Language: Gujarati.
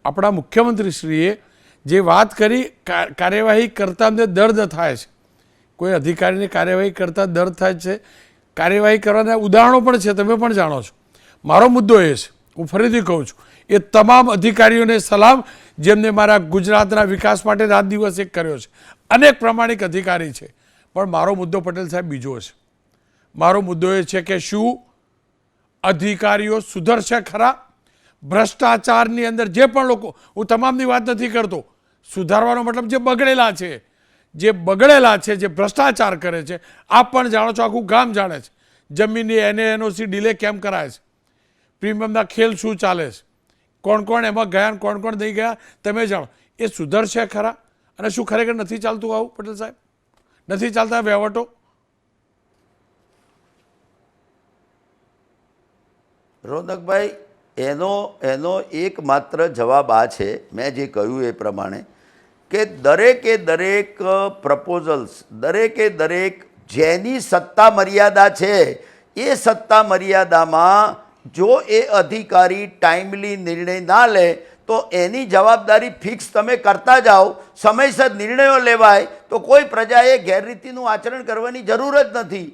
આપણા મુખ્યમંત્રીશ્રીએ જે વાત કરી, કાર્યવાહી કરતા અમને દર્દ થાય છે. કોઈ અધિકારીની કાર્યવાહી કરતાં દર્દ થાય છે. કાર્યવાહી કરવાના ઉદાહરણો પણ છે, તમે પણ જાણો છો. મારો મુદ્દો એ છે, હું ફરીથી કહું છું, એ તમામ અધિકારીઓને સલામ જેમને મારા ગુજરાતના વિકાસ માટે રાત દિવસ એક કર્યો છે. અનેક પ્રામાણિક અધિકારી છે, પણ મારો મુદ્દો પટેલ સાહેબ બીજો છે. મારો મુદ્દો એ છે કે શું અધિકારીઓ સુધરશે ખરા? ભ્રષ્ટાચારની અંદર જે પણ લોકો, હું તમામની વાત નથી કરતો, સુધારવાનો મતલબ જે બગડેલા છે, જે ભ્રષ્ટાચાર કરે છે, આપ પણ જાણો છો, આખું ગામ જાણે છે. જમીનની એનઓસી ડિલે કેમ કરાય છે, પ્રીમિયમના ખેલ શું ચાલે છે, કોણ કોણ એમાં ગયા, કોણ કોણ નહીં ગયા, તમે જાણો. એ સુધરશે ખરા? અને શું ખરેખર નથી ચાલતું આવું પટેલ સાહેબ? નથી ચાલતા વહીવટો? રોનકભાઈ, એનો એકમાત્ર જવાબ આ છે, મેં જે કહ્યું એ પ્રમાણે, કે દરેક પ્રપોઝલ્સ, દરેક જેની સત્તા મર્યાદા છે, એ સત્તા મર્યાદામાં જો એ અધિકારી ટાઈમલી નિર્ણય ના લે તો એની જવાબદારી ફિક્સ તમે કરતા જાઓ, સમયસર નિર્ણયો લેવાય, તો કોઈ પ્રજાએ ગેરરીતિનું આચરણ કરવાની જરૂર જ નથી.